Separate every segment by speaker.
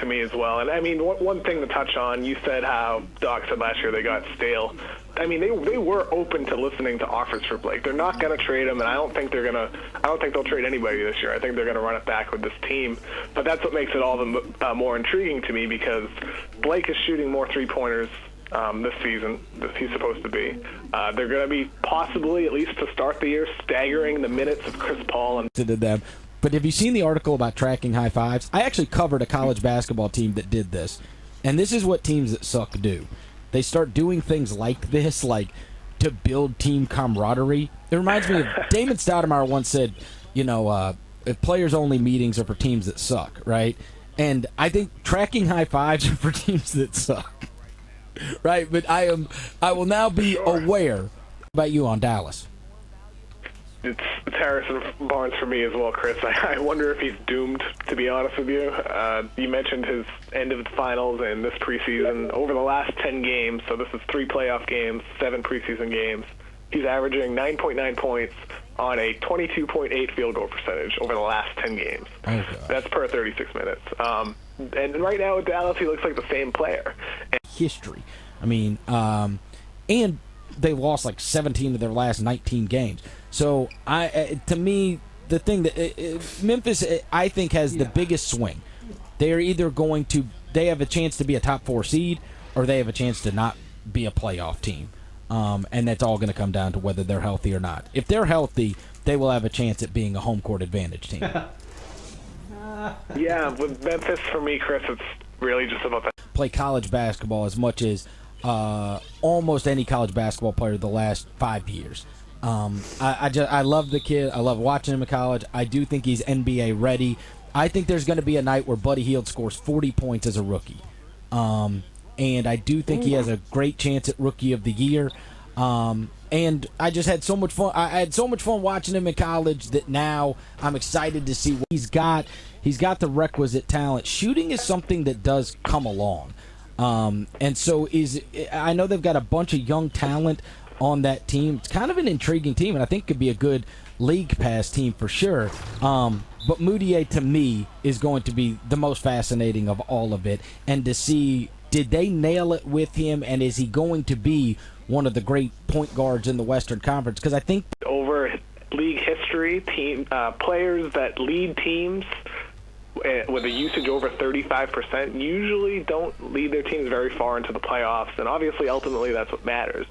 Speaker 1: to me as well. And I mean, one thing to touch on, you said how Doc said last year they got stale. I mean, they were open to listening to offers for Blake. They're not going to trade him, and I don't think they'll trade anybody this year. I think they're going to run it back with this team. But that's what makes it all the more intriguing to me, because Blake is shooting more three-pointers this season than he's supposed to be. They're going to be possibly, at least to start the year, staggering the minutes of Chris Paul and
Speaker 2: to them. But have you seen the article about tracking high fives? I actually covered a college basketball team that did this. And this is what teams that suck do. They start doing things like this, like to build team camaraderie. It reminds me of Damon Stoudemire once said, players-only meetings are for teams that suck, right? And I think tracking high fives are for teams that suck, right? But I will now be aware. How about you on Dallas?
Speaker 1: It's Harrison Barnes for me as well, Chris. I wonder if he's doomed, to be honest with you. You mentioned his end of the finals and this preseason. Over the last 10 games, so this is 3 playoff games, 7 preseason games, he's averaging 9.9 points on a 22.8 field goal percentage over the last 10 games.
Speaker 2: Oh,
Speaker 1: that's per 36 minutes. And right now with Dallas, he looks like the same player.
Speaker 2: History. I mean, and they lost like 17 of their last 19 games. So, to me, the thing that Memphis, I think, has the biggest swing. They are either they have a chance to be a top 4 seed, or they have a chance to not be a playoff team. And that's all going to come down to whether they're healthy or not. If they're healthy, they will have a chance at being a home court advantage team.
Speaker 1: Yeah, with Memphis, for me, Chris, it's really just about that.
Speaker 2: Play college basketball as much as almost any college basketball player the last 5 years. I love the kid. I love watching him in college. I do think he's NBA ready. I think there's going to be a night where Buddy Hield scores 40 points as a rookie. And I do think he has a great chance at Rookie of the Year. And I just had so much fun. I had so much fun watching him in college that now I'm excited to see what he's got. He's got the requisite talent. Shooting is something that does come along. And so I know they've got a bunch of young talent on that team. It's kind of an intriguing team, and I think could be a good league pass team for sure. But Moutier, to me, is going to be the most fascinating of all of it. And to see, did they nail it with him, and is he going to be one of the great point guards in the Western Conference? Because I think
Speaker 1: over league history, players that lead teams with a usage over 35% usually don't lead their teams very far into the playoffs, and obviously ultimately that's what matters.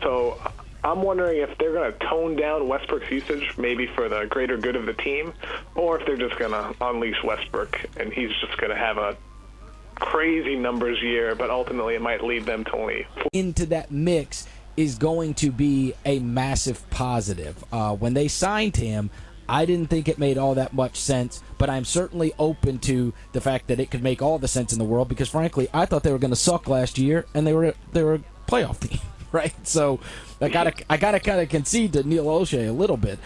Speaker 1: So I'm wondering if they're going to tone down Westbrook's usage maybe for the greater good of the team, or if they're just going to unleash Westbrook and he's just going to have a crazy numbers year, but ultimately it might lead them to only
Speaker 2: into that mix is going to be a massive positive. When they signed him, I didn't think it made all that much sense, but I'm certainly open to the fact that it could make all the sense in the world, because frankly, I thought they were going to suck last year, and they were a playoff team, right? So I gotta kind of concede to Neil O'Shea a little bit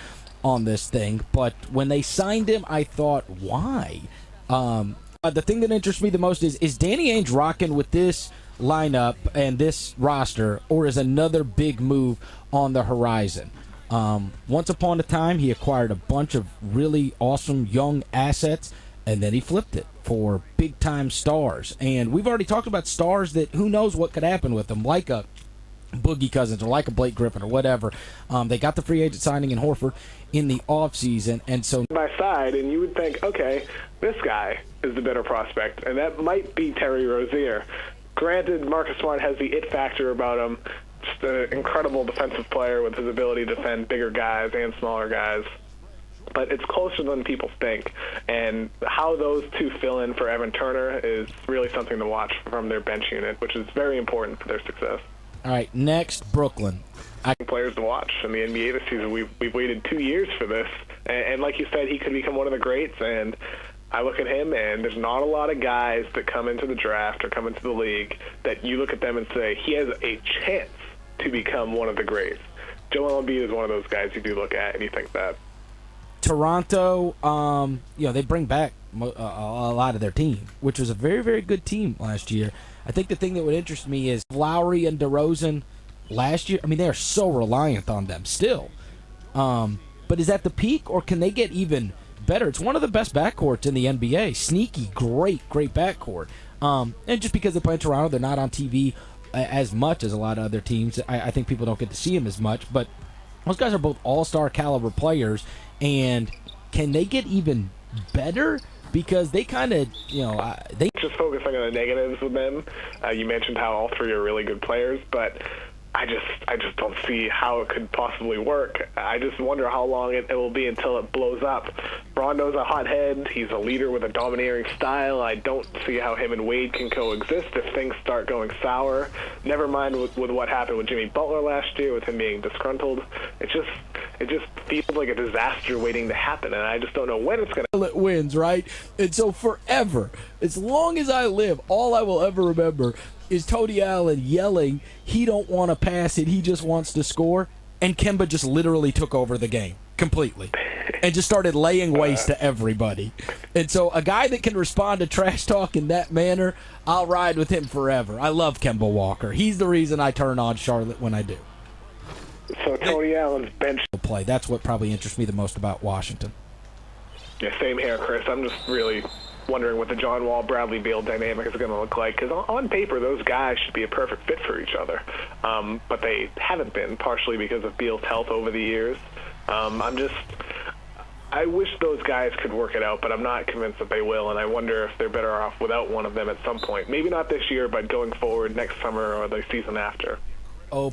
Speaker 2: on this thing. But when they signed him, I thought, why? The thing that interests me the most is Danny Ainge rocking with this lineup and this roster, or is another big move on the horizon? Once upon a time, he acquired a bunch of really awesome young assets, and then he flipped it for big-time stars. And we've already talked about stars that who knows what could happen with them, like a Boogie Cousins or like a Blake Griffin or whatever. They got the free agent signing in Horford in the offseason, and so
Speaker 1: by side, and you would think, okay, this guy is the better prospect, and that might be Terry Rozier. Granted, Marcus Smart has the it factor about him. Just an incredible defensive player with his ability to defend bigger guys and smaller guys. But it's closer than people think. And how those two fill in for Evan Turner is really something to watch from their bench unit, which is very important for their success.
Speaker 2: All right, next, Brooklyn.
Speaker 1: Players to watch in the NBA this season. We've waited 2 years for this. And like you said, he could become one of the greats. And I look at him, and there's not a lot of guys that come into the draft or come into the league that you look at them and say, he has a chance to become one of the greats. Joel Embiid is one of those guys you do look at and you think that.
Speaker 2: Toronto, they bring back a lot of their team, which was a very, very good team last year. I think the thing that would interest me is Lowry and DeRozan last year. I mean, they are so reliant on them still. But is that the peak, or can they get even better. It's one of the best backcourts in the NBA. Sneaky, great backcourt. And just because they play in Toronto, they're not on TV as much as a lot of other teams. I think people don't get to see them as much, but those guys are both all-star caliber players, and can they get even better? Because they kind of, they
Speaker 1: just focusing on the negatives with them. You mentioned how all three are really good players, but I just don't see how it could possibly work. I just wonder how long it will be until it blows up. Rondo's a hothead. He's a leader with a domineering style. I don't see how him and Wade can coexist if things start going sour. Never mind with what happened with Jimmy Butler last year, with him being disgruntled. It just feels like a disaster waiting to happen, and I just don't know when it's going to.
Speaker 2: It wins, right? And so forever, as long as I live, all I will ever remember is Tony Allen yelling, he don't want to pass it, he just wants to score, and Kemba just literally took over the game completely and just started laying waste to everybody. And so a guy that can respond to trash talk in that manner, I'll ride with him forever. I love Kemba Walker. He's the reason I turn on Charlotte when I do.
Speaker 1: So Tony Allen's bench
Speaker 2: play, that's what probably interests me the most about Washington.
Speaker 1: Yeah, same here, Chris. I'm just really wondering what the John Wall, Bradley Beal dynamic is going to look like, because on paper those guys should be a perfect fit for each other, but they haven't been, partially because of Beal's health over the years. I wish those guys could work it out, but I'm not convinced that they will, and I wonder if they're better off without one of them at some point. Maybe not this year, but going forward next summer or the season after.
Speaker 2: Oh.